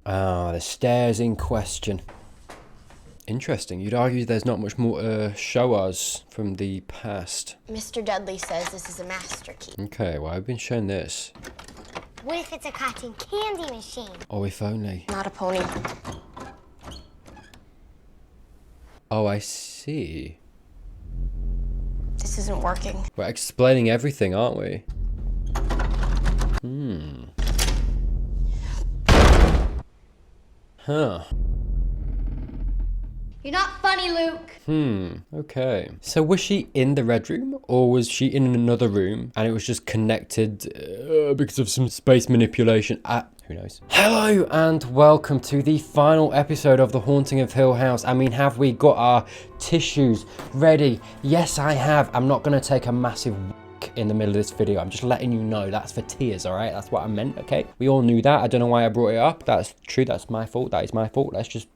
Ah, the stairs in question. Interesting. You'd argue there's not much more to show us from the past. Mr. Dudley says this is a master key. Okay, well, I've been shown this. What if it's a cotton candy machine? Oh, if only. Not a pony. Oh, I see. This isn't working. We're explaining everything, aren't we? Huh. You're not funny, Luke. Okay. So was she in the red room, or was she in another room and it was just connected because of some space manipulation? Who knows? Hello and welcome to the final episode of The Haunting of Hill House. I mean, have we got our tissues ready? Yes, I have. I'm not going to take a massive in the middle of this video. I'm just letting you know that's for tears, all right? That's what I meant, okay? We all knew that. I don't know why I brought it up. That's true. That's my fault. That is my fault. Let's just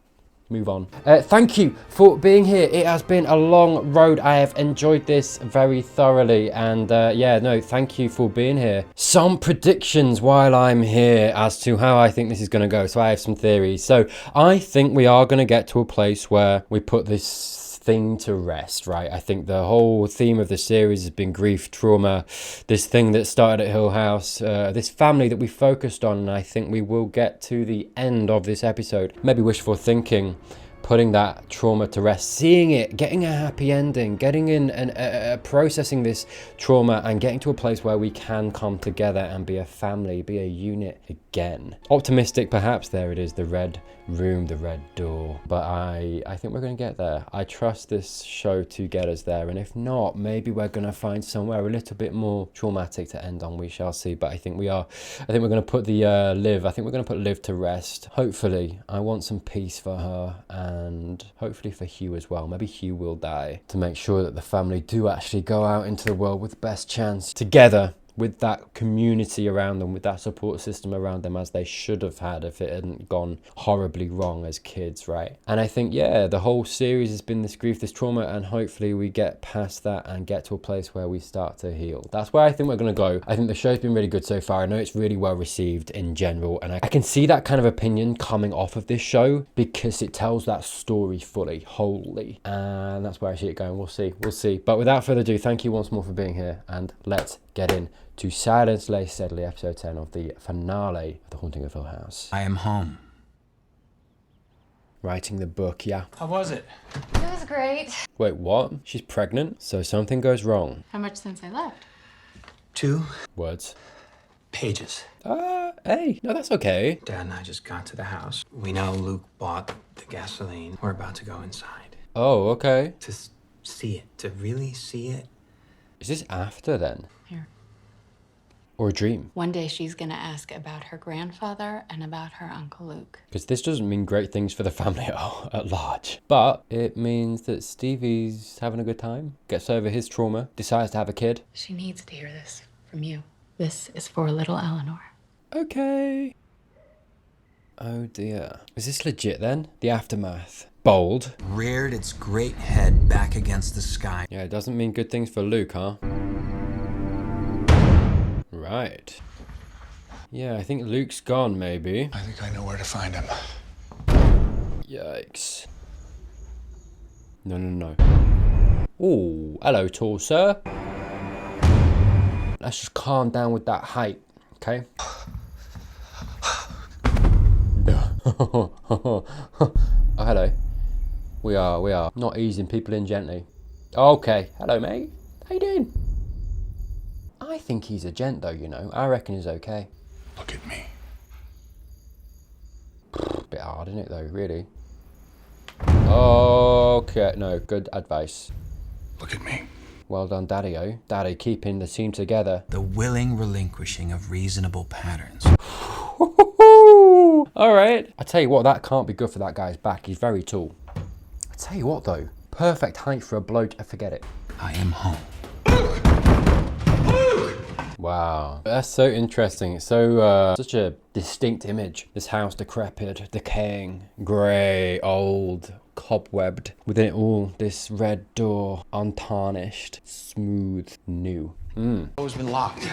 move on. Thank you for being here. It has been a long road. I have enjoyed this very thoroughly, and yeah, no, thank you for being here. Some predictions while I'm here as to how I think this is going to go. So I have some theories. So I think we are going to get to a place where we put this thing to rest, right? I think the whole theme of the series has been grief, trauma, this thing that started at Hill House, this family that we focused on, and I think we will get to the end of this episode. Maybe wishful thinking, putting that trauma to rest, seeing it, getting a happy ending, getting in and processing this trauma and getting to a place where we can come together and be a family, be a unit again. Optimistic, perhaps. There it is, the red room, the red door. But I think we're going to get there. I trust this show to get us there. And if not, maybe we're going to find somewhere a little bit more traumatic to end on. We shall see. But I think we're going to put the Liv. I think we're going to put Liv to rest. Hopefully. I want some peace for her and hopefully for Hugh as well. Maybe Hugh will die to make sure that the family do actually go out into the world with the best chance together, with that community around them, with that support system around them, as they should have had if it hadn't gone horribly wrong as kids, right? And I think, yeah, the whole series has been this grief, this trauma, and hopefully we get past that and get to a place where we start to heal. That's where I think we're going to go. I think the show's been really good so far. I know it's really well received in general, and I can see that kind of opinion coming off of this show because it tells that story fully, wholly, and that's where I see it going. We'll see. But without further ado, thank you once more for being here, and let's get in to Silence Lay Steadily, episode 10 of the finale of The Haunting of Hill House. I am home. Writing the book, yeah. How was it? It was great. Wait, what? She's pregnant? So something goes wrong. How much since I left? 2 Words. pages. Hey, no, that's okay. Dad and I just got to the house. We know Luke bought the gasoline. We're about to go inside. Oh, okay. To see it, to really see it. Is this after then? Here. Or a dream? One day she's gonna ask about her grandfather and about her Uncle Luke. Because this doesn't mean great things for the family at large. But it means that Stevie's having a good time, gets over his trauma, decides to have a kid. She needs to hear this from you. This is for little Eleanor. Okay. Oh dear. Is this legit then? The aftermath. Bold. Reared its great head back against the sky. Yeah, it doesn't mean good things for Luke, huh? Right. Yeah, I think Luke's gone, maybe. I think I know where to find him. Yikes. No. Oh, hello, tall sir. Let's just calm down with that height, okay? Oh, hello. We are not easing people in gently. Okay, hello, mate. How you doing? I think he's a gent, though, you know. I reckon he's okay. Look at me. Bit hard, isn't it, though, really? Okay, no, good advice. Look at me. Well done, Daddy-o. Daddy keeping the team together. The willing relinquishing of reasonable patterns. All right. I tell you what, that can't be good for that guy's back. He's very tall. I tell you what, though. Perfect height for a bloke. Forget it. I am home. Wow. That's so interesting. It's so, such a distinct image. This house decrepit, decaying, grey, old, cobwebbed. Within it all, this red door, untarnished, smooth, new. Always been locked.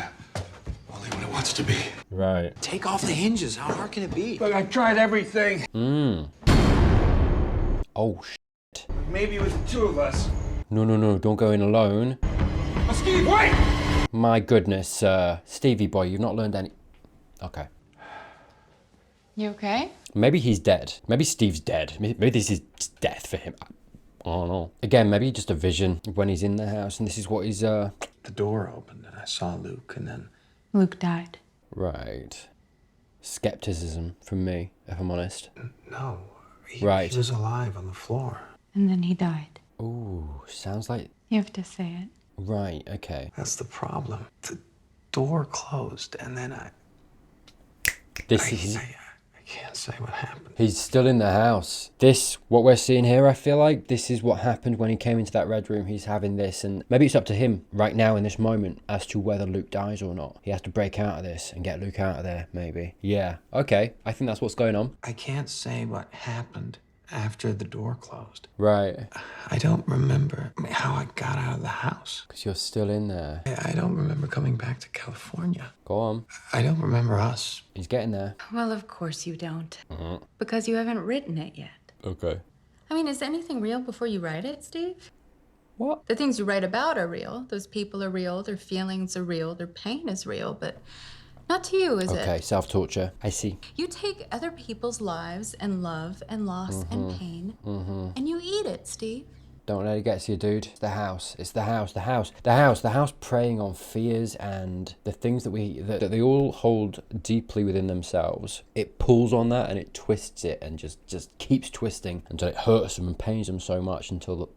Only when it wants to be. Right. Take off the hinges. How hard can it be? Look, I tried everything. Oh, Maybe with the two of us. no, don't go in alone. Steve, wait! My goodness, Stevie boy, you've not learned any... Okay. You okay? Maybe he's dead. Maybe Steve's dead. Maybe this is just death for him. I don't know. Again, maybe just a vision of when he's in the house and this is what he's, The door opened and I saw Luke, and then Luke died. Right. Skepticism from me, if I'm honest. no, Right. he was alive on the floor. And then he died. Ooh, sounds like... You have to say it. Right, okay. That's the problem. The door closed, and then I This is... can't say what happened. He's still in the house. This, what we're seeing here, I feel like this is what happened when he came into that red room. He's having this, and maybe it's up to him right now in this moment as to whether Luke dies or not. He has to break out of this and get Luke out of there, maybe. Yeah, okay. I think that's what's going on. I can't say what happened after the door closed. Right. I don't remember how I got out of the house. Because you're still in there. I don't remember coming back to California. Go on. I don't remember us. He's getting there. Well, of course you don't. Because you haven't written it yet. Okay. I mean, is anything real before you write it, Steve? What? The things you write about are real. Those people are real. Their feelings are real. Their pain is real. But not to you, is Okay, it? self-torture. I see. You take other people's lives and love and loss and pain, and you eat it, Steve. Don't let it get to you, dude. It's the house. It's the house. The house. The house. The house preying on fears and the things that that they all hold deeply within themselves. It pulls on that and it twists it and just keeps twisting until it hurts them and pains them so much until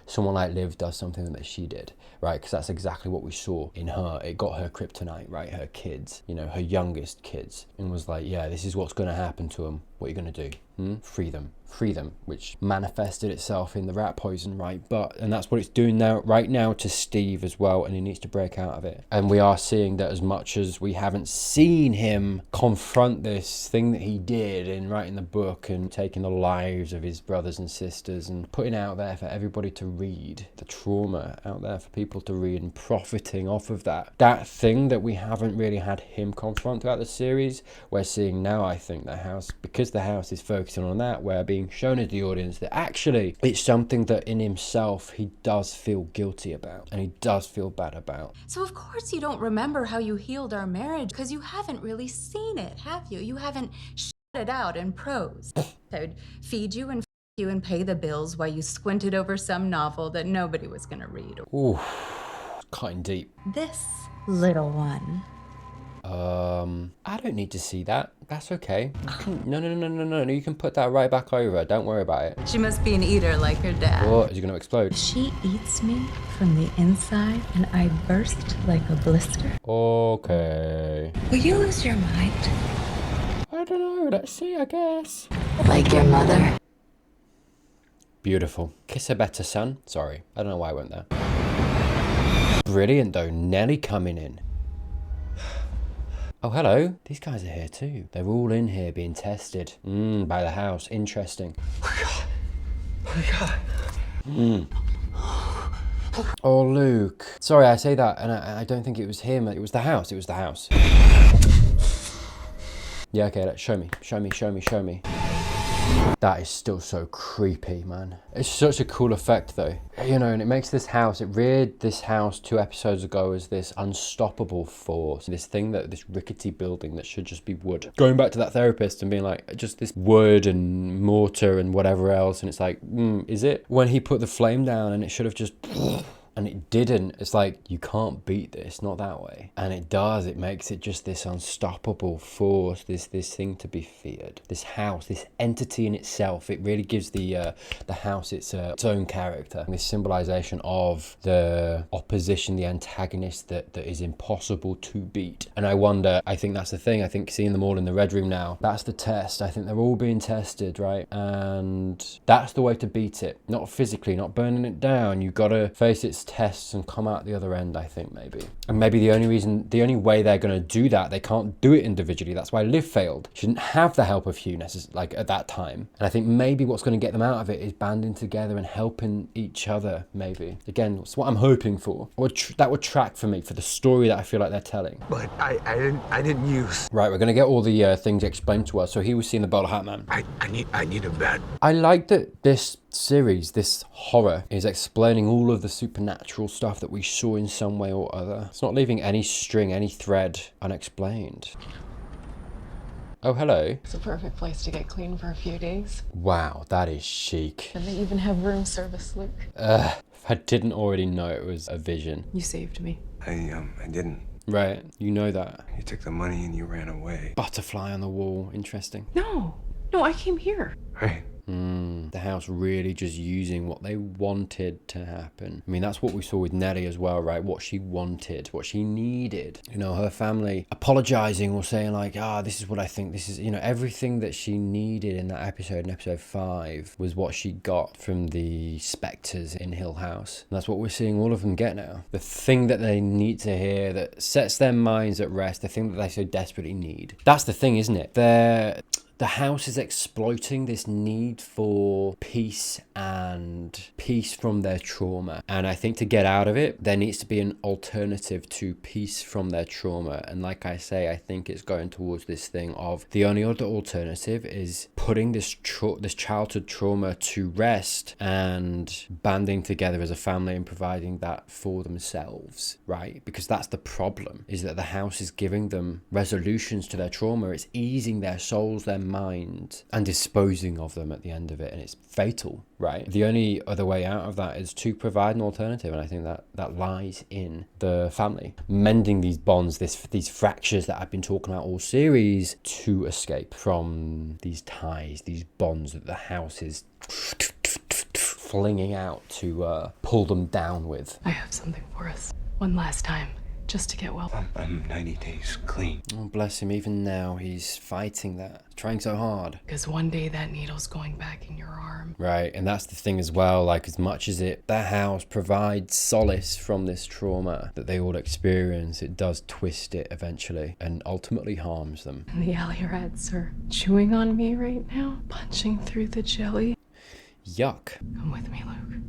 someone like Liv does something that she did, right? Because that's exactly what we saw in her. It got her kryptonite, right? Her kids, you know, her youngest kids, and was like, yeah, this is what's going to happen to them. What are you going to do? Free them, which manifested itself in the rat poison, right? And that's what it's doing right now to Steve as well, and he needs to break out of it. And we are seeing that as much as we haven't seen him confront this thing that he did in writing the book and taking the lives of his brothers and sisters and putting out there for everybody to read, the trauma out there for people to read and profiting off of that thing that we haven't really had him confront throughout the series, we're seeing now, I think, the house, because the house is focusing on that, we're being shown as the audience that actually it's something that in himself he does feel guilty about and he does feel bad about. So of course you don't remember how you healed our marriage because you haven't really seen it, have you? You haven't shut it out in prose. I'd feed you and you and pay the bills while you squinted over some novel that nobody was going to read. Ooh, cutting deep. This little one. I don't need to see that. That's okay. No. You can put that right back over. Don't worry about it. She must be an eater like her dad. What? Is it going to explode? She eats me from the inside and I burst like a blister. Okay. Will you lose your mind? I don't know. Let's see, I guess. Like your mother? Beautiful. Kiss her better, son. Sorry. I don't know why I went there. Brilliant, though. Nelly coming in. Oh, hello. These guys are here too. They're all in here being tested. By the house. Interesting. Oh my God. Oh, Luke. Sorry, I say that, and I don't think it was him. It was the house. It was the house. Yeah, okay, show me. That is still so creepy, man. It's such a cool effect, though. You know, and it makes this house, it reared this house 2 episodes ago as this unstoppable force. This thing this rickety building that should just be wood. Going back to that therapist and being like, just this wood and mortar and whatever else. And it's like, is it? When he put the flame down and it should have just... And it didn't. It's like, you can't beat this, not that way. And it does. It makes it just this unstoppable force, this thing to be feared. This house, this entity in itself, it really gives the house its own character. This symbolization of the opposition, the antagonist that is impossible to beat. And I wonder, I think that's the thing. I think seeing them all in the red room now, that's the test. I think they're all being tested, right? And that's the way to beat it. Not physically, not burning it down. You've got to face its its tests and come out the other end, I think, maybe. And maybe the only way they're going to do that, they can't do it individually. That's why Liv failed. She didn't have the help of Hugh like at that time. And I think maybe what's going to get them out of it is banding together and helping each other, maybe. Again, it's what I'm hoping for. That would track for me, for the story that I feel like they're telling. But I didn't use. Right, we're going to get all the things explained to us. So he was seeing the bottle hat man. I need a bed. I like that this series, this horror, is explaining all of the supernatural stuff that we saw in some way or other. It's not leaving any string, any thread unexplained. Oh, hello. It's a perfect place to get clean for a few days. Wow, that is chic. And they even have room service, Luke. If I didn't already know it was a vision. You saved me. I didn't. Right, you know that. You took the money and you ran away. Butterfly on the wall, interesting. No, I came here. Right. The house really just using what they wanted to happen. I mean, that's what we saw with Nellie as well, right? What she wanted, what she needed. You know, her family apologizing or saying like, this is what I think, this is, you know, everything that she needed in that episode, in episode 5, was what she got from the spectres in Hill House. And that's what we're seeing all of them get now. The thing that they need to hear that sets their minds at rest, the thing that they so desperately need. That's the thing, isn't it? The house is exploiting this need for peace and peace from their trauma. And I think to get out of it, there needs to be an alternative to peace from their trauma. And like I say, I think it's going towards this thing of the only other alternative is putting this childhood trauma to rest and banding together as a family and providing that for themselves, right? Because that's the problem, is that the house is giving them resolutions to their trauma. It's easing their souls, their mind, and disposing of them at the end of it, and it's fatal, right? The only other way out of that is to provide an alternative, and I think that lies in the family mending these bonds, these fractures that I've been talking about all series, to escape from these ties, these bonds that the house is flinging out to pull them down with. I have something for us. One last time. Just to get well. I'm 90 days clean. Oh, bless him. Even now, he's fighting that. Trying so hard. Because one day that needle's going back in your arm. Right, and that's the thing as well. Like, as much as their house provides solace from this trauma that they all experience, it does twist it eventually and ultimately harms them. And the alley rats are chewing on me right now, punching through the jelly. Yuck. Come with me, Luke.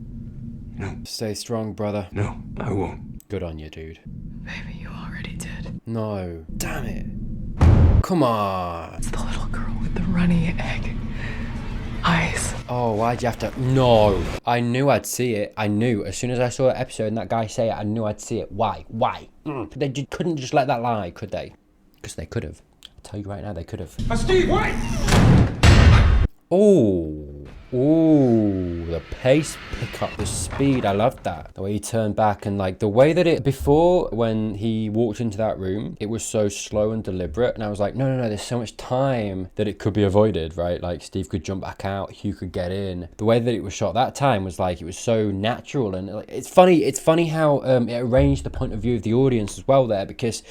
No. Stay strong, brother. No, I won't. Good on you, dude. Baby, you already did. No. Damn it. Come on. It's the little girl with the runny egg eyes. Oh, why'd you have to? No. I knew I'd see it. I knew. As soon as I saw that episode and that guy say it, I knew I'd see it. Why? They couldn't just let that lie, could they? Because they could have. I'll tell you right now, they could have. Steve, wait! Ooh, the pace pickup, the speed, I loved that. The way he turned back and like the way that before when he walked into that room, it was so slow and deliberate. And I was like, no, there's so much time that it could be avoided, right? Like Steve could jump back out, Hugh could get in. The way that it was shot that time was like, it was so natural. And like, it's funny how it arranged the point of view of the audience as well there, because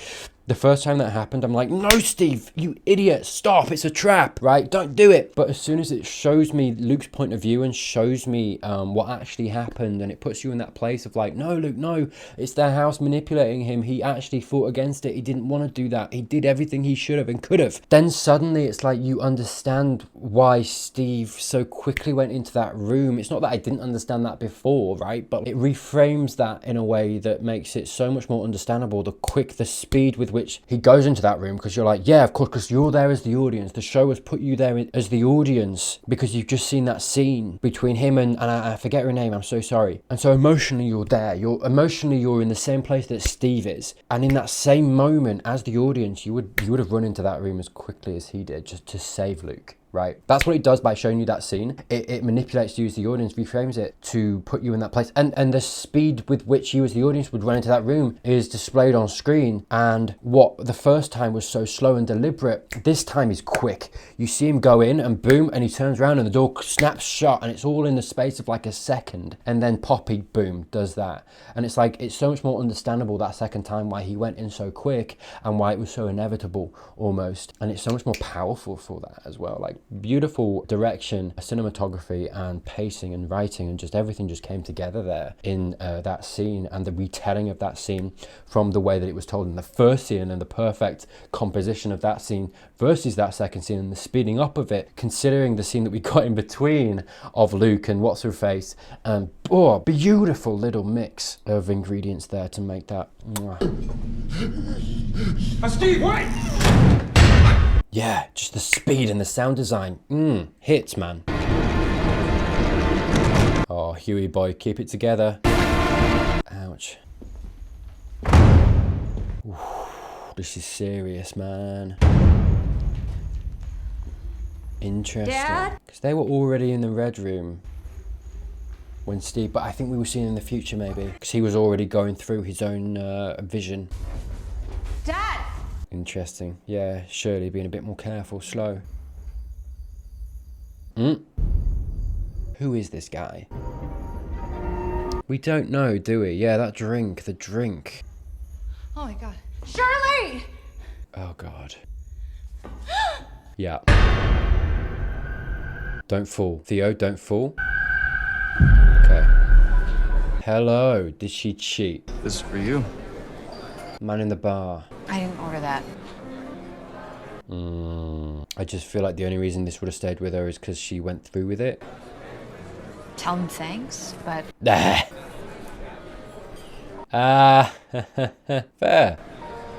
the first time that happened, I'm like, no, Steve, you idiot, stop, it's a trap, right? Don't do it. But as soon as it shows me Luke's point of view and shows me what actually happened, and it puts you in that place of like, no, Luke, no, it's their house manipulating him. He actually fought against it. He didn't want to do that. He did everything he should have and could have. Then suddenly it's like you understand why Steve so quickly went into that room. It's not that I didn't understand that before, right? But it reframes that in a way that makes it so much more understandable. The speed with which he goes into that room, because you're like, yeah, of course, because you're there as the audience. The show has put you there as the audience because you've just seen that scene between him and I forget her name, I'm so sorry. And so emotionally you're there. You're in the same place that Steve is. And in that same moment as the audience, you would have run into that room as quickly as he did just to save Luke. Right, that's what it does by showing you that scene. It manipulates you as the audience, reframes it to put you in that place, and the speed with which you as the audience would run into that room is displayed on screen. And what the first time was so slow and deliberate, this time is quick. You see him go in and boom, and he turns around and the door snaps shut, and it's all in the space of like a second, and then Poppy, boom, does that. And it's like, it's so much more understandable that second time why he went in so quick and why it was so inevitable almost, and it's so much more powerful for that as well. Like, beautiful direction, cinematography and pacing and writing, and just everything just came together there in that scene, and the retelling of that scene from the way that it was told in the first scene, and the perfect composition of that scene versus that second scene, and the speeding up of it, considering the scene that we got in between of Luke and what's her face, and oh, beautiful little mix of ingredients there to make that. Steve, wait! Yeah, just the speed and the sound design. Hits, man. Oh, Huey boy, keep it together. Ouch. Oof, this is serious, man. Interesting. Dad? Because they were already in the red room when Steve, but I think we were seeing in the future maybe, because he was already going through his own vision. Dad! Interesting. Yeah, Shirley being a bit more careful, slow. Who is this guy? We don't know, do we? Yeah, that drink, the drink. Oh my god. Shirley! Oh god. Yeah. Don't fall. Theo, don't fall. Okay. Hello, did she cheat? This is for you. Man in the bar. I didn't order that. I just feel like the only reason this would have stayed with her is because she went through with it. Tell him thanks, but fair.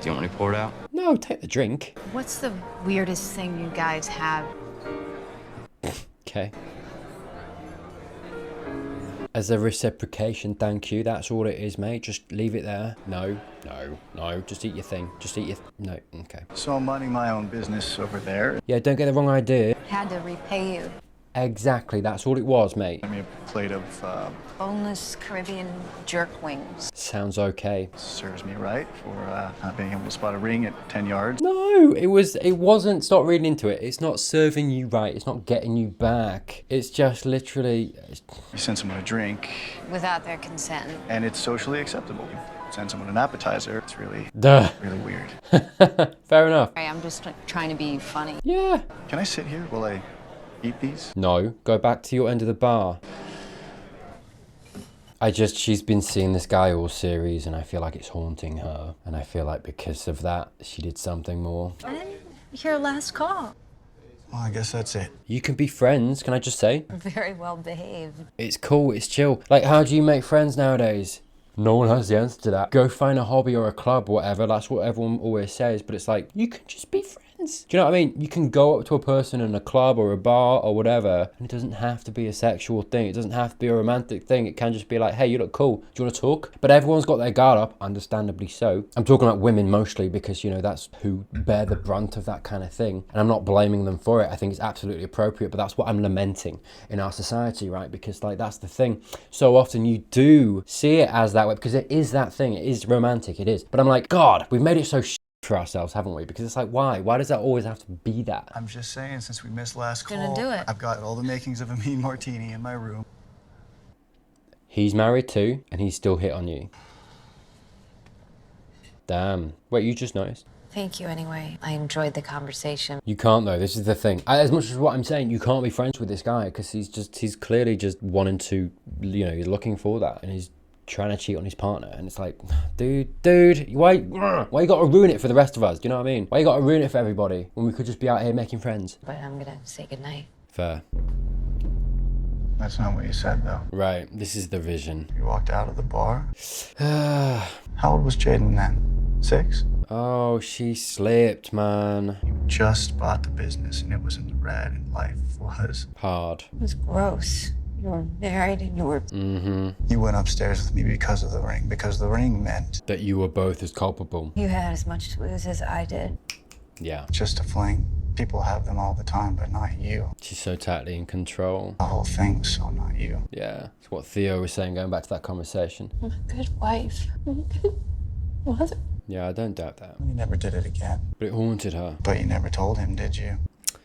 Do you want me to pour it out? No, take the drink. what's the weirdest thing you guys have? Okay. As a reciprocation, thank you. That's all it is, mate. Just leave it there. No. Just eat your thing. Just eat your... No, okay. So I'm minding my own business over there. Yeah, don't get the wrong idea. Had to repay you. Exactly, that's all it was, mate. I mean, a plate of Boneless Caribbean jerk wings. Sounds okay. serves me right for not being able to spot a ring at 10 yards. No, it wasn't, stop reading into it. It's not serving you right. It's not getting you back. It's just literally... You send someone a drink, Without their consent. and it's socially acceptable. You send someone an appetizer, it's really weird. Fair enough. I'm just trying to be funny. Yeah. Can I sit here while I eat these? No, go back to your end of the bar. She's been seeing this guy all series, and I feel like it's haunting her. And I feel like because of that, she did something more. I didn't hear last call. Well, I guess that's it. You can be friends, can I just say? Very well behaved. It's cool, it's chill. Like, how do you make friends nowadays? No one has the answer to that. Go find a hobby or a club, whatever. That's what everyone always says. But it's like, you can just be friends. Do you know what I mean? You can go up to a person in a club or a bar or whatever, and it doesn't have to be a sexual thing. It doesn't have to be a romantic thing. It can just be like, hey, you look cool. Do you want to talk? But everyone's got their guard up, understandably so. I'm talking about women mostly because, you know, that's who bear the brunt of that kind of thing. And I'm not blaming them for it. I think it's absolutely appropriate, but that's what I'm lamenting in our society, right? Because, like, that's the thing. So often you do see it as that way because it is that thing. It is romantic. It is. But I'm like, God, we've made it so for ourselves, haven't we? Because it's like, why does that always have to be that? I'm just saying, since we missed last call, Gonna do it. I've got all the makings of a mean martini in my room. He's married too, and he's still hit on you. Damn. Wait, you just noticed? Thank you anyway. I enjoyed the conversation. You can't though, this is the thing. As much as what I'm saying, you can't be friends with this guy because he's clearly just wanting to, you know, he's looking for that, and he's trying to cheat on his partner, and it's like, dude, why you gotta ruin it for the rest of us? Do you know what I mean? Why you gotta ruin it for everybody when we could just be out here making friends? But I'm gonna say goodnight. Fair. That's not what you said, though. Right, this is the vision. You walked out of the bar. How old was Jaden then? 6? Oh, she slipped, man. You just bought the business, and it was in the red, and life was Hard. It was gross. You were married and you were... You went upstairs with me because of the ring, because the ring meant That you were both as culpable. You had as much to lose as I did. Yeah. just a fling. People have them all the time, but not you. She's so tightly in control. The whole thing's so not you. Yeah. It's what Theo was saying going back to that conversation. I'm a good wife. I'm a good mother. Yeah, I don't doubt that. You never did it again. But it haunted her. But you never told him, did you?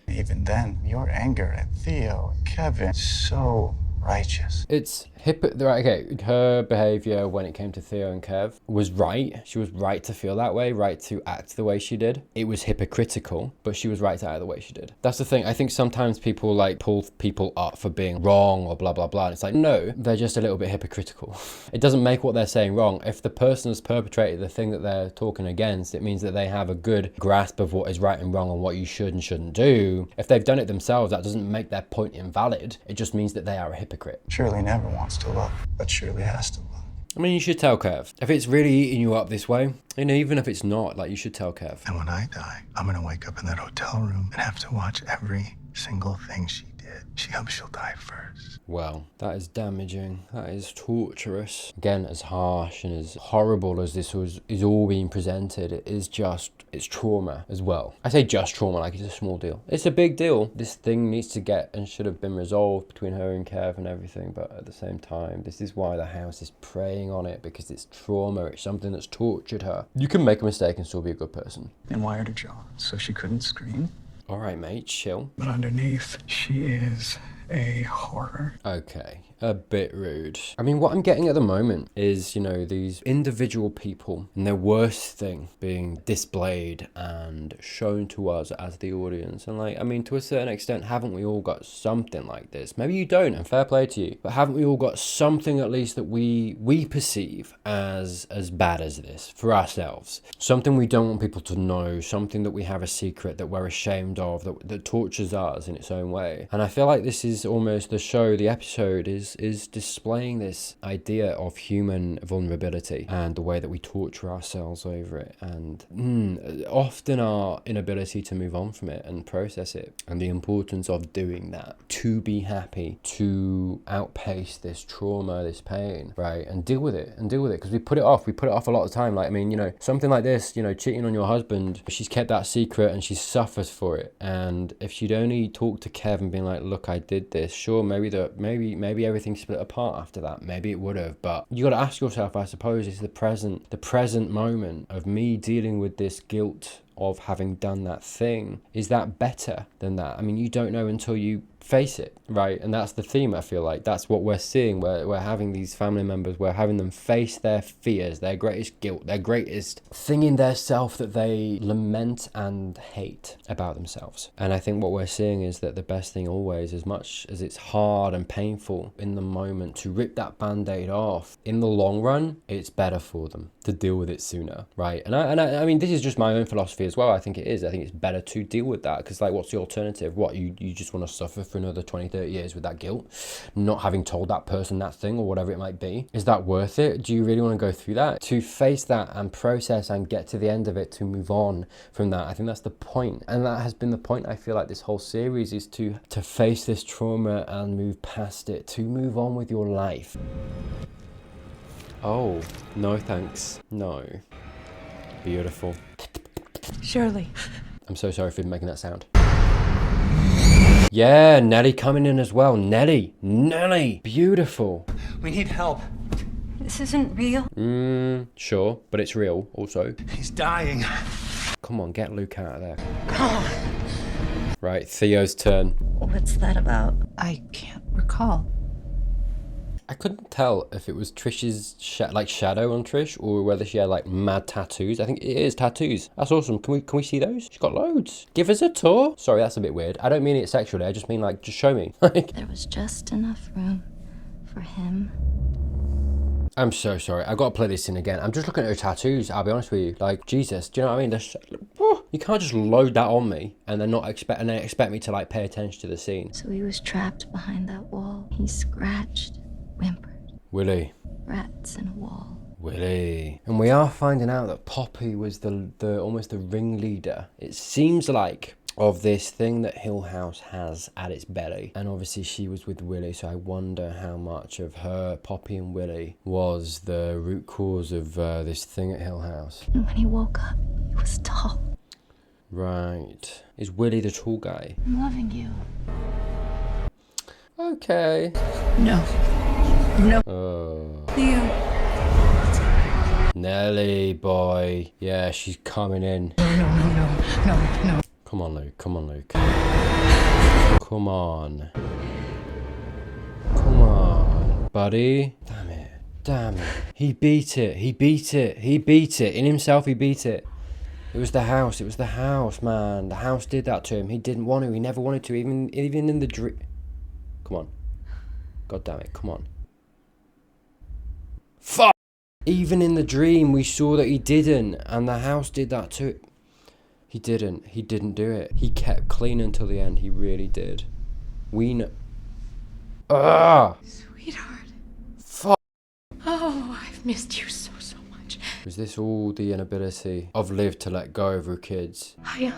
Even then, your anger at Theo and Kevin is so righteous. It's Right, okay, her behavior when it came to Theo and Kev was right. She was right to feel that way, right to act the way she did. It was hypocritical, but she was right to act the way she did. That's the thing. I think sometimes people like pull people up for being wrong or blah, blah, blah. And it's like, no, they're just a little bit hypocritical. It doesn't make what they're saying wrong. If the person has perpetrated the thing that they're talking against, it means that they have a good grasp of what is right and wrong and what you should and shouldn't do. If they've done it themselves, that doesn't make their point invalid. It just means that they are a hypocrite. Shirley never wants to look, but Shirley has to look. I mean, you should tell Kev. If it's really eating you up this way, you know, even if it's not, like, you should tell Kev. And when I die, I'm gonna wake up in that hotel room and have to watch every single thing she did. She hopes she'll die first. Well, that is damaging. That is torturous. Again, as harsh and as horrible as this is all being presented, it is just, it's trauma as well. I say just trauma like it's a small deal. It's a big deal. This thing needs to get and should have been resolved between her and Kev and everything, but at the same time, this is why the house is preying on it, because it's trauma. It's something that's tortured her. You can make a mistake and still be a good person. And wired her jaw so she couldn't scream. All right, mate, chill. But underneath, she is a horror. Okay, a bit rude. I mean, what I'm getting at the moment is, you know, these individual people and their worst thing being displayed and shown to us as the audience. And like, I mean, to a certain extent, haven't we all got something like this? Maybe you don't, and fair play to you, but haven't we all got something at least that we perceive as bad as this for ourselves? Something we don't want people to know, something that we have a secret that we're ashamed of, that tortures us in its own way. And I feel like this is almost the episode is displaying this idea of human vulnerability and the way that we torture ourselves over it, and often our inability to move on from it and process it, and the importance of doing that to be happy, to outpace this trauma, this pain, right, and deal with it, because we put it off a lot of the time. Like, I mean, you know, something like this, you know, cheating on your husband, she's kept that secret and she's suffered for it. And if she'd only talked to Kev and been like, look, I did this, sure, maybe everything split apart after that, maybe it would have, but you got to ask yourself, I suppose, is the present moment of me dealing with this guilt of having done that thing, is that better than that? I mean, you don't know until you face it, right? And that's the theme. I feel like that's what we're seeing. We're having these family members, we're having them face their fears, their greatest guilt, their greatest thing in their self that they lament and hate about themselves. And I think what we're seeing is that the best thing always, as much as it's hard and painful in the moment to rip that band-aid off, in the long run, it's better for them to deal with it sooner, right? And I mean, this is just my own philosophy as well. I think it's better to deal with that, because like, what's the alternative? What, you just want to suffer for another 20-30 years with that guilt, not having told that person that thing or whatever it might be? Is that worth it? Do you really want to go through that, to face that and process and get to the end of it, to move on from that? I think that's the point, and that has been the point. I feel like this whole series is to face this trauma and move past it, to move on with your life. Oh, no thanks. No. Beautiful. Shirley. I'm so sorry for making that sound. Yeah, Nelly coming in as well. Nelly. Beautiful. We need help. This isn't real. Sure, but it's real also. He's dying. Come on, get Luke out of there. Right, Theo's turn. What's that about? I can't recall. I couldn't tell if it was Trish's shadow on Trish, or whether she had like mad tattoos. I think it is tattoos. That's awesome. Can we see those? She's got loads. Give us a tour. Sorry, that's a bit weird. I don't mean it sexually. I just mean like, just show me. There was just enough room for him. I'm so sorry. I gotta play this in again. I'm just looking at her tattoos. I'll be honest with you. Like, Jesus, do you know what I mean? You can't just load that on me and then expect me to like pay attention to the scene. So he was trapped behind that wall. He scratched, whimpered. Willie. Rats in a wall. Willie. And we are finding out that Poppy was the almost the ringleader, it seems like, of this thing that Hill House has at its belly. And obviously she was with Willie, so I wonder how much of her, Poppy and Willie, was the root cause of this thing at Hill House. And when he woke up, he was tall. Right. Is Willie the tall guy? I'm loving you. Okay. No. No. Oh. Theo. Nelly, boy. Yeah, she's coming in. No. Come on, Luke. Come on. Come on. Buddy. Damn it. Damn it. He beat it. He beat it. He beat it. In himself, he beat it. It was the house. It was the house, man. The house did that to him. He didn't want to. He never wanted to. Even in the dream. Come on. God damn it. Come on. Fuck! Even in the dream, we saw that he didn't. And the house did that too. He didn't. He didn't do it. He kept clean until the end. He really did. We know. Ah! Sweetheart. Fuck! Oh, I've missed you so much. Was this all the inability of Liv to let go of her kids? I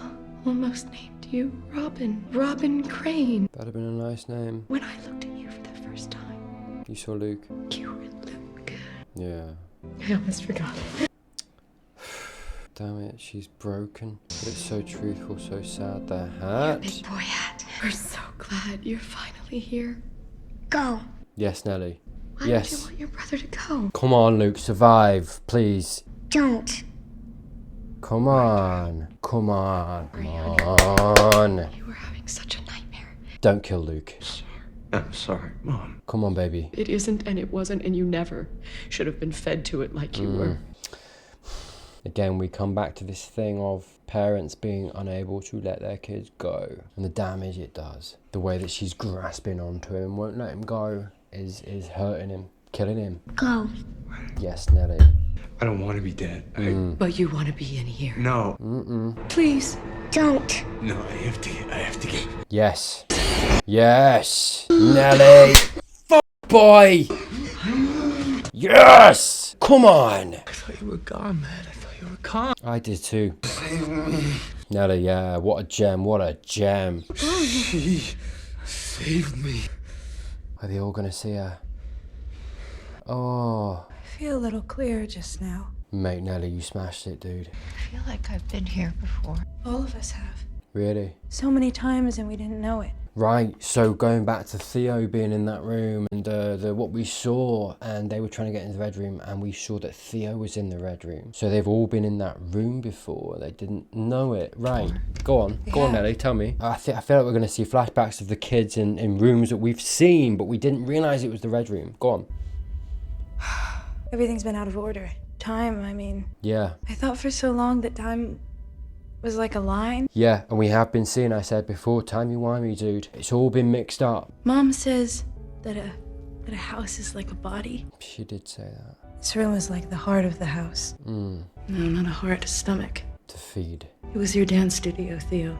almost named you Robin. Robin Crane. That'd have been a nice name. When I looked at you for the first time, You saw Luke? you were Luke. Yeah. I almost forgot. Damn it, she's broken. But it's so truthful, so sad. The hat. Big boy hat. We're so glad you're finally here. Go. Yes, Nelly. Why Yes. don't you want your brother to go? Come on, Luke, survive, please. Don't. Come on. Come on. Come on. You were having such a nightmare. Don't kill Luke. I'm sorry, Mom. Come on, baby. It isn't and it wasn't, and you never should have been fed to it like you were. Again, we come back to this thing of parents being unable to let their kids go. And the damage it does. The way that she's grasping onto him, won't let him go, is hurting him, killing him. Go. Yes, Nelly. I don't want to be dead. But you want to be in here. No. Please. Don't. No, I have to get. Yes. Yes. Nelly. Fuck, boy. Yes. Come on. I thought you were gone, man. I thought you were gone. I did too. Save me. Nelly, yeah. What a gem. What a gem. She saved me. Are they all gonna see her? Oh. I feel a little clearer just now. Mate, Nelly, you smashed it, dude. I feel like I've been here before. All of us have. Really? So many times and we didn't know it. Right, so going back to Theo being in that room and the what we saw, and they were trying to get into the red room, and we saw that Theo was in the red room. So they've all been in that room before. They didn't know it. Right, go on, Nelly, tell me. I feel like we're going to see flashbacks of the kids in rooms that we've seen, but we didn't realise it was the red room. Go on. Everything's been out of order. Time, I mean. Yeah. I thought for so long that time was like a line. Yeah, and we have been seeing, I said before, timey-wimey, dude. It's all been mixed up. Mom says that a house is like a body. She did say that. This room is like the heart of the house. No, not a heart, a stomach. To feed. It was your dance studio, Theo.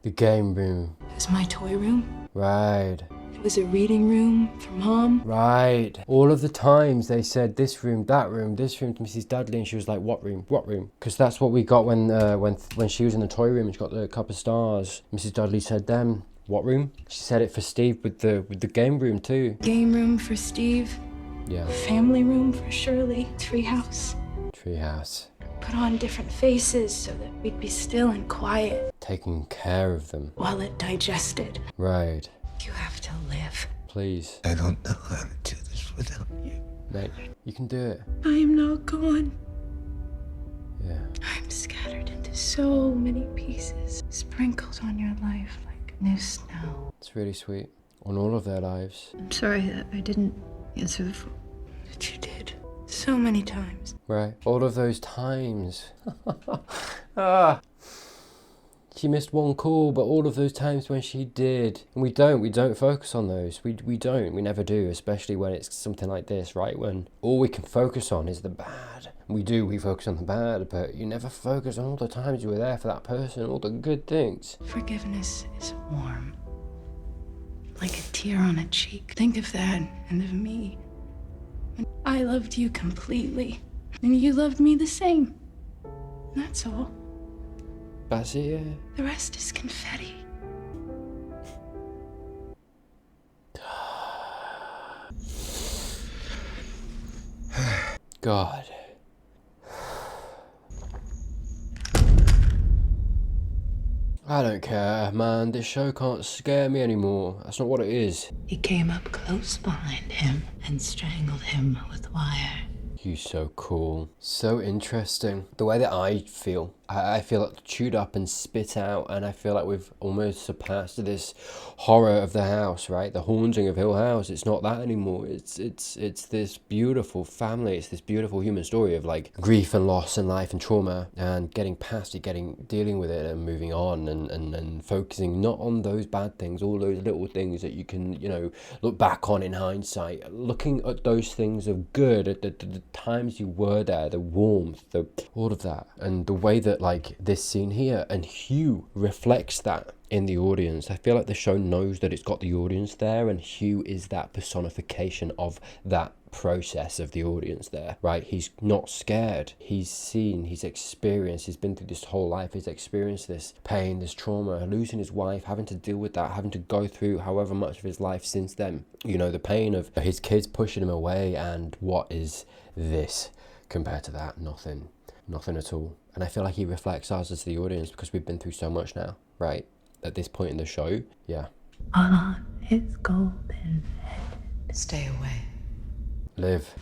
The game room. It was my toy room. Right. It was a reading room for Mom. Right. All of the times they said this room, that room, this room to Mrs. Dudley, and she was like, what room? What room? Because that's what we got when she was in the toy room and she got the cup of stars. Mrs. Dudley said them. What room? She said it for Steve with the game room too. Game room for Steve. Yeah. Family room for Shirley. Treehouse. Treehouse. Put on different faces so that we'd be still and quiet Taking care of them. while it digested. Right. You have to live. Please. I don't know how to do this without you. Mate, you can do it. I am not gone. Yeah. I'm scattered into so many pieces, sprinkled on your life like new snow. It's really sweet. On all of their lives. I'm sorry that I didn't answer the phone. But you did. So many times. Right. All of those times. Ah. She missed one call, but all of those times when she did. And we don't focus on those. We never do, especially when it's something like this, right? When all we can focus on is the bad. We focus on the bad, but you never focus on all the times you were there for that person, all the good things. Forgiveness is warm. Like a tear on a cheek. Think of that and of me. When I loved you completely, and you loved me the same. That's all. That's it, yeah. The rest is confetti. God. I don't care, man. This show can't scare me anymore. That's not what it is. He came up close behind him and strangled him with wire. You're so cool. So interesting. The way that I feel I feel like chewed up and spit out, and I feel like we've almost surpassed this horror of the house, right? The haunting of Hill House. It's not that anymore. It's this beautiful family. It's this beautiful human story of like grief and loss and life and trauma, and getting past it, dealing with it and moving on, and focusing not on those bad things, all those little things that you can, you know, look back on in hindsight, looking at those things of good, at the times you were there, the warmth, all of that, and the way that like this scene here, and Hugh reflects that in the audience. I feel like the show knows that it's got the audience there, and Hugh is that personification of that process of the audience there, right? He's not scared. He's seen, he's experienced, he's been through this whole life, he's experienced this pain, this trauma, losing his wife, having to deal with that, having to go through however much of his life since then, you know, the pain of his kids pushing him away, and what is this compared to that? Nothing at all. And I feel like he reflects us as the audience, because we've been through so much now, right? At this point in the show, yeah. On his golden head. Stay away. Liv.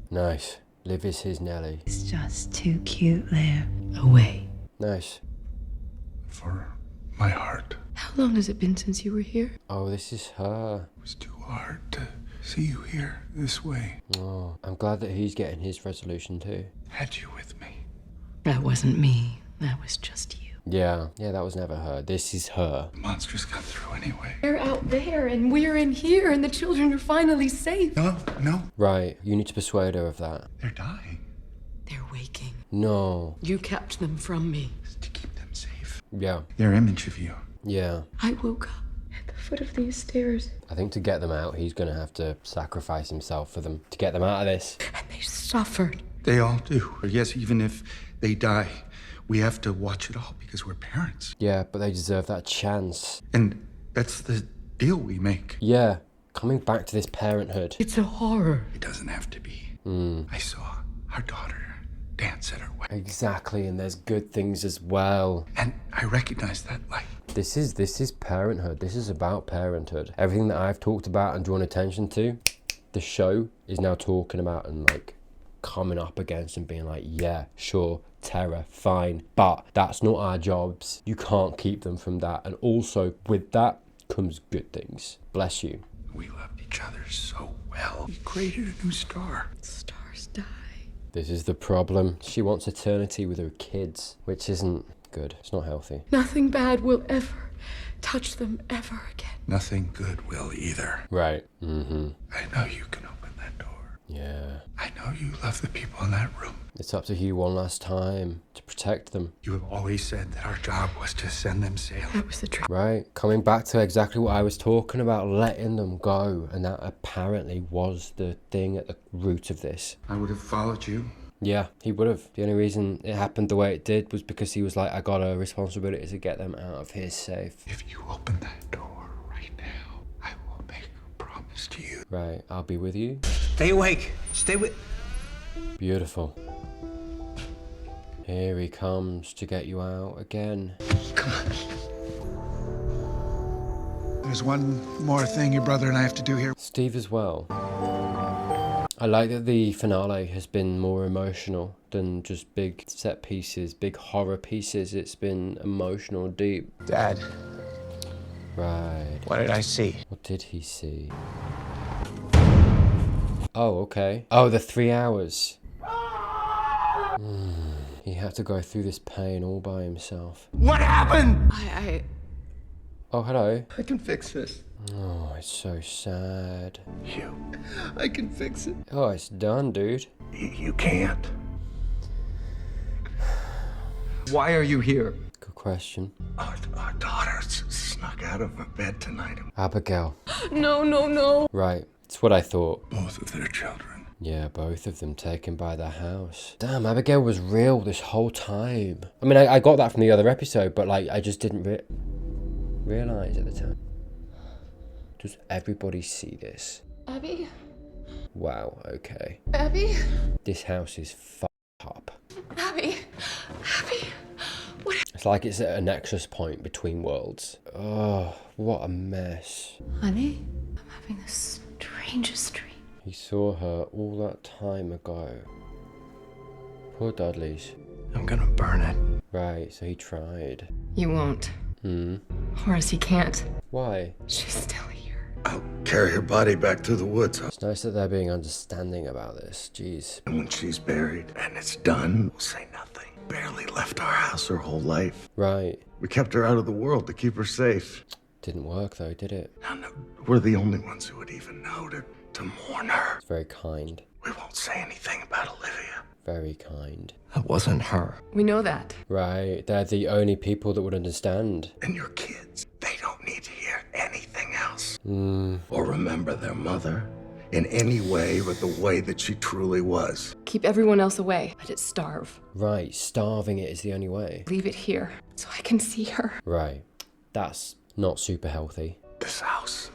Nice. Liv is his Nelly. It's just too cute, Liv. Away. Nice. For my heart. How long has it been since you were here? Oh, this is her. It was too hard to see you here this way. Oh, I'm glad that he's getting his resolution too. Had you with me. That wasn't me. That was just you. Yeah, that was never her. This is her. The monsters come through anyway. They're out there and we're in here and the children are finally safe. No. Right, you need to persuade her of that. They're dying. They're waking. No. You kept them from me. To keep them safe. Yeah. Their image of you. Yeah. I woke up at the foot of these stairs. I think to get them out, he's gonna have to sacrifice himself for them to get them out of this. And they suffered. They all do. Yes, even if they die, we have to watch it all because we're parents. Yeah, but they deserve that chance. And that's the deal we make. Yeah, coming back to this parenthood. It's a horror. It doesn't have to be. I saw our daughter dance at her wedding. Exactly, and there's good things as well. And I recognize that light. This is parenthood. This is about parenthood. Everything that I've talked about and drawn attention to, the show is now talking about and like coming up against and being like, yeah, sure, terror, fine, but that's not our jobs. You can't keep them from that. And also with that comes good things. Bless you. We loved each other so well. We created a new star. Stars die. This is the problem. She wants eternity with her kids, which isn't good. It's not healthy. Nothing bad will ever touch them ever again. Nothing good will either. Right. I know you can open that door. Yeah. I know you love the people in that room. It's up to Hugh one last time to protect them. You have always said that our job was to send them sailing. That was the truth. Right. Coming back to exactly what I was talking about, letting them go. And that apparently was the thing at the root of this. I would have followed you. Yeah, he would have. The only reason it happened the way it did was because he was like, I got a responsibility to get them out of here safe. If you open that door right now, I will make a promise to you. Right, I'll be with you. Stay awake. Stay with. Beautiful. Here he comes to get you out again. Come on. There's one more thing your brother and I have to do here. Steve as well. I like that the finale has been more emotional than just big set pieces, big horror pieces. It's been emotional, deep. Dad, Right. what did I see? What did he see? Oh, okay. Oh, the 3 hours. He had to go through this pain all by himself. What happened? Oh, hello. I can fix this. Oh, it's so sad. Hugh, I can fix it. Oh, it's done, dude. you can't. Why are you here? Good question. Our daughter snuck out of her bed tonight. Abigail. No. Right. It's what I thought. Both of their children. Yeah, both of them taken by the house. Damn, Abigail was real this whole time. I mean, I got that from the other episode, but like, I just didn't realize at the time. Does everybody see this? Abby? Wow, okay. Abby? This house is fucked up. Abby? What? It's like it's at a nexus point between worlds. Oh, what a mess. Honey, I'm having the strangest dream. He saw her all that time ago. Poor Dudley's. I'm gonna burn it. Right, so he tried. You won't. Horace, he can't. Why? She's still here. I'll carry her body back to the woods. It's nice that they're being understanding about this. Jeez. And when she's buried and it's done, we'll say nothing. Barely left our house her whole life. Right. We kept her out of the world to keep her safe. Didn't work though, did it? No, we're the only ones who would even know to mourn her. It's very kind. We won't say anything about Olivia. Very kind. That wasn't her. We know that. Right, they're the only people that would understand. And your kids, they don't need to hear anything else. Hmm. Or remember their mother in any way but the way that she truly was. Keep everyone else away. Let it starve. Right, starving it is the only way. Leave it here so I can see her. Right, that's not super healthy. This house,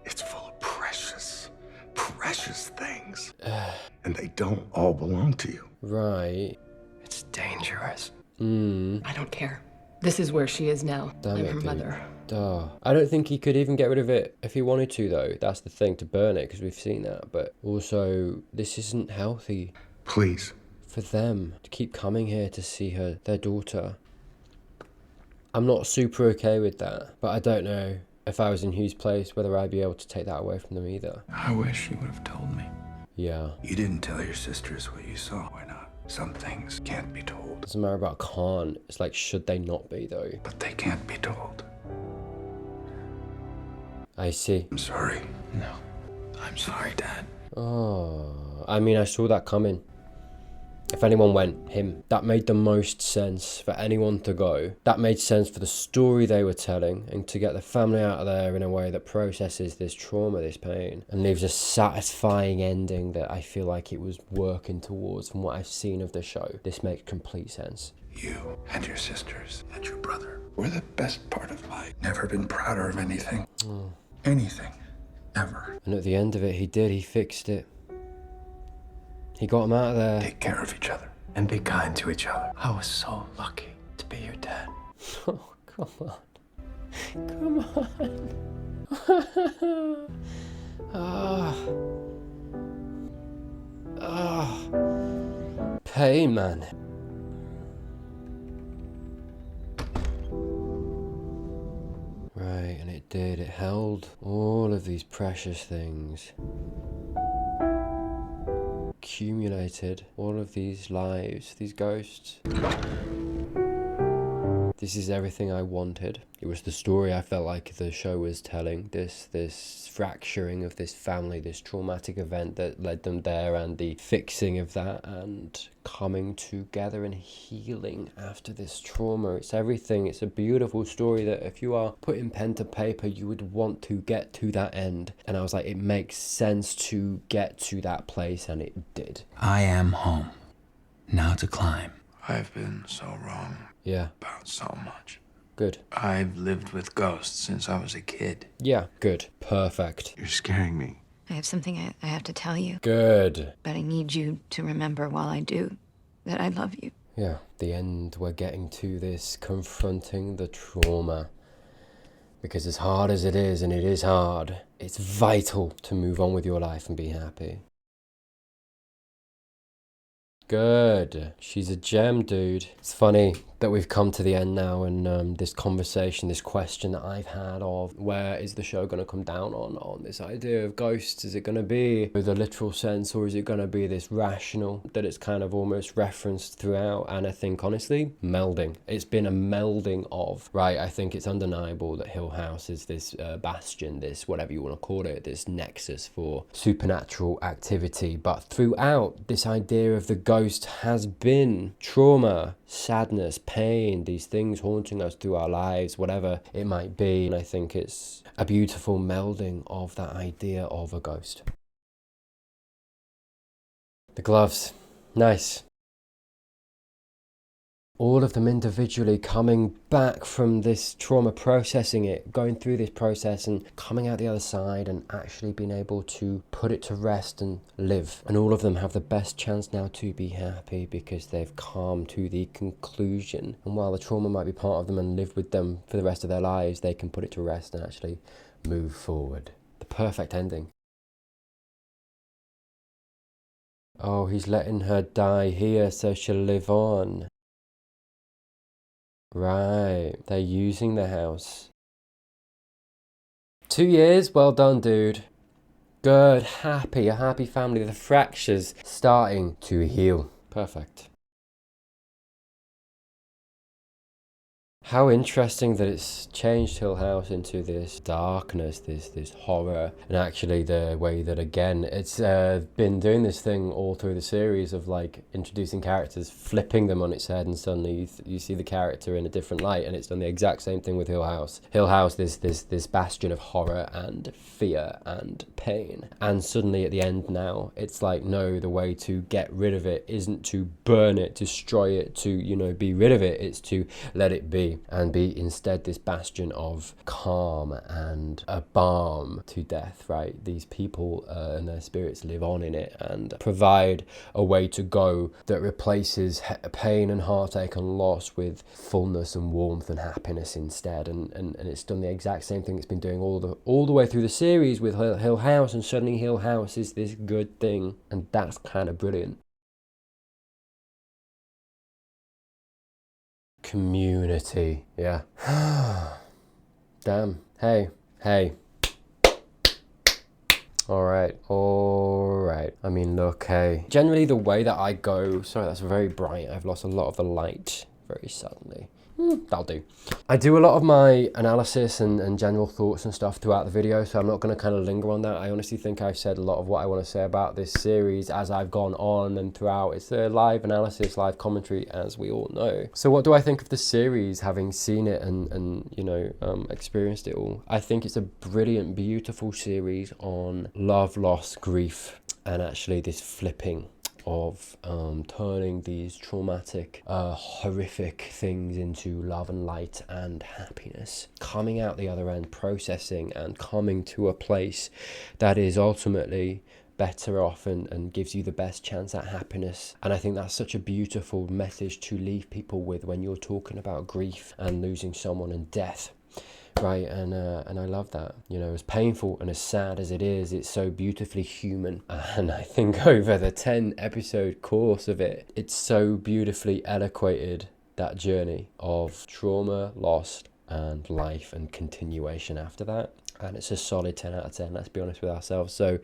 it's full of precious things. And they don't all belong to you. Right. It's dangerous. I don't care. This is where she is now. Damn I'm it, her dude. mother. Duh. I don't think he could even get rid of it if he wanted to, though. That's the thing, to burn it, because we've seen that. But also, this isn't healthy Please. for them to keep coming here to see their daughter. I'm not super okay with that, but I don't know if I was in Hugh's place whether I'd be able to take that away from them either. I wish you would have told me. Yeah. You didn't tell your sisters what you saw. Why not? Some things can't be told. Doesn't matter about can't. It's like, should they not be, though? But they can't be told. I see. I'm sorry. No. I'm sorry, Dad. Oh, I mean, I saw that coming. If anyone went, him. That made the most sense for anyone to go. That made sense for the story they were telling and to get the family out of there in a way that processes this trauma, this pain, and leaves a satisfying ending that I feel like it was working towards from what I've seen of the show. This makes complete sense. You and your sisters and your brother were the best part of life. Never been prouder of anything. Anything. Ever. And at the end of it, he did. He fixed it. He got him out of there. Take care of each other. And be kind to each other. I was so lucky to be your dad. Oh, come on. Come on. Pain, man. Right, and it did. It held all of these precious things. Accumulated all of these lives, these ghosts. This is everything I wanted. It was the story I felt like the show was telling. This fracturing of this family, this traumatic event that led them there, and the fixing of that, and coming together and healing after this trauma. It's everything. It's a beautiful story that if you are putting pen to paper, you would want to get to that end. And I was like, it makes sense to get to that place, and it did. I am home. Now to climb. I've been so wrong Yeah, about so much. good. I've lived with ghosts since I was a kid. Yeah, good. Perfect. You're scaring me. I have something I have to tell you, Good. but I need you to remember while I do that I love you. Yeah, the end, we're getting to this confronting the trauma. Because as hard as it is, and it is hard, it's vital to move on with your life and be happy. Good. She's a gem, dude. It's funny that we've come to the end now, and this conversation, this question that I've had of where is the show going to come down on this idea of ghosts? Is it going to be the literal sense, or is it going to be this rational that it's kind of almost referenced throughout? And I think, honestly, melding. It's been a melding of, right, I think it's undeniable that Hill House is this bastion, this whatever you want to call it, this nexus for supernatural activity. But throughout, this idea of the ghost has been trauma, sadness, pain, these things haunting us through our lives, whatever it might be. And I think it's a beautiful melding of that idea of a ghost. The gloves, nice. All of them individually coming back from this trauma, processing it, going through this process and coming out the other side and actually being able to put it to rest and live. And all of them have the best chance now to be happy because they've come to the conclusion. And while the trauma might be part of them and live with them for the rest of their lives, they can put it to rest and actually move forward. The perfect ending. Oh, he's letting her die here so she'll live on. Right, they're using the house. 2 years, well done, dude. Good, a happy family. The fracture's starting to heal. Perfect. How interesting that it's changed Hill House into this darkness, this horror, and actually the way that, again, it's been doing this thing all through the series of like introducing characters, flipping them on its head, and suddenly you see the character in a different light, and it's done the exact same thing with Hill House. Hill House, this bastion of horror and fear and pain, and suddenly at the end now, it's like, no, the way to get rid of it isn't to burn it, destroy it, to, you know, be rid of it, it's to let it be. And be instead this bastion of calm and a balm to death, right? These people and their spirits live on in it and provide a way to go that replaces pain and heartache and loss with fullness and warmth and happiness instead. And it's done the exact same thing it's been doing all the way through the series with Hill House, and suddenly Hill House is this good thing, and that's kind of brilliant. Community, yeah. Damn. Hey. All right. I mean, look, hey. Generally, the way that I go... Sorry, that's very bright. I've lost a lot of the light very suddenly. That'll do. I do a lot of my analysis and general thoughts and stuff throughout the video, so I'm not going to kind of linger on that. I honestly think I've said a lot of what I want to say about this series as I've gone on and throughout. It's a live analysis, live commentary, as we all know. So what do I think of the series, having seen it and you know, experienced it all? I think it's a brilliant, beautiful series on love, loss, grief, and actually this flipping of turning these traumatic, horrific things into love and light and happiness, coming out the other end, processing and coming to a place that is ultimately better off and gives you the best chance at happiness. And I think that's such a beautiful message to leave people with when you're talking about grief and losing someone and death. Right, and I love that. You know, as painful and as sad as it is, it's so beautifully human. And I think over the 10 episode course of it, it's so beautifully eloquated that journey of trauma, loss, and life and continuation after that. And it's a solid 10 out of 10, let's be honest with ourselves. So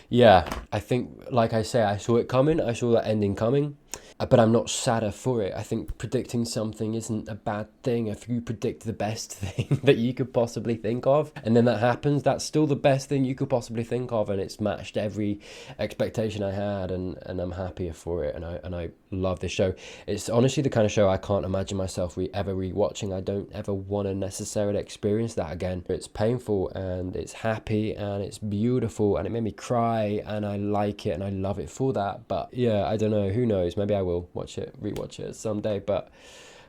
yeah, I think, like I say, I saw it coming, I saw that ending coming, but I'm not sadder for it. I think predicting something isn't a bad thing. If you predict the best thing that you could possibly think of, and then that happens, that's still the best thing you could possibly think of, and it's matched every expectation I had, and I'm happier for it, and I love this show. It's honestly the kind of show I can't imagine myself ever rewatching. I don't ever want to necessarily experience that again. It's painful, and it's happy, and it's beautiful, and it made me cry, and I like it, and I love it for that. But yeah, I don't know, who knows, maybe I will rewatch it someday, but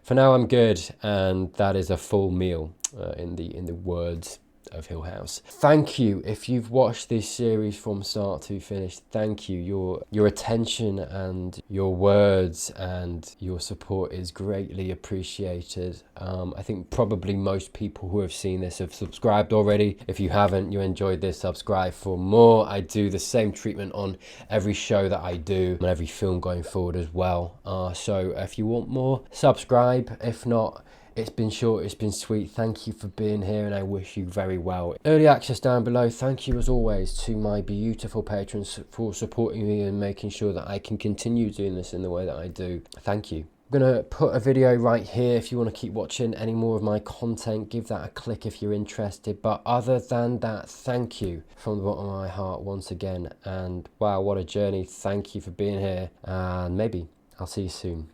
for now I'm good, and that is a full meal in the words of Hill House. Thank you if you've watched this series from start to finish. Thank you. Your attention and your words and your support is greatly appreciated. I think probably most people who have seen this have subscribed already. If you haven't, you enjoyed this, subscribe for more. I do the same treatment on every show that I do and every film going forward as well. So if you want more, subscribe. If not, it's been short, it's been sweet. Thank you for being here, and I wish you very well. Early access down below. Thank you as always to my beautiful patrons for supporting me and making sure that I can continue doing this in the way that I do. Thank you. I'm going to put a video right here if you want to keep watching any more of my content. Give that a click if you're interested. But other than that, thank you from the bottom of my heart once again. And wow, what a journey. Thank you for being here. And maybe I'll see you soon.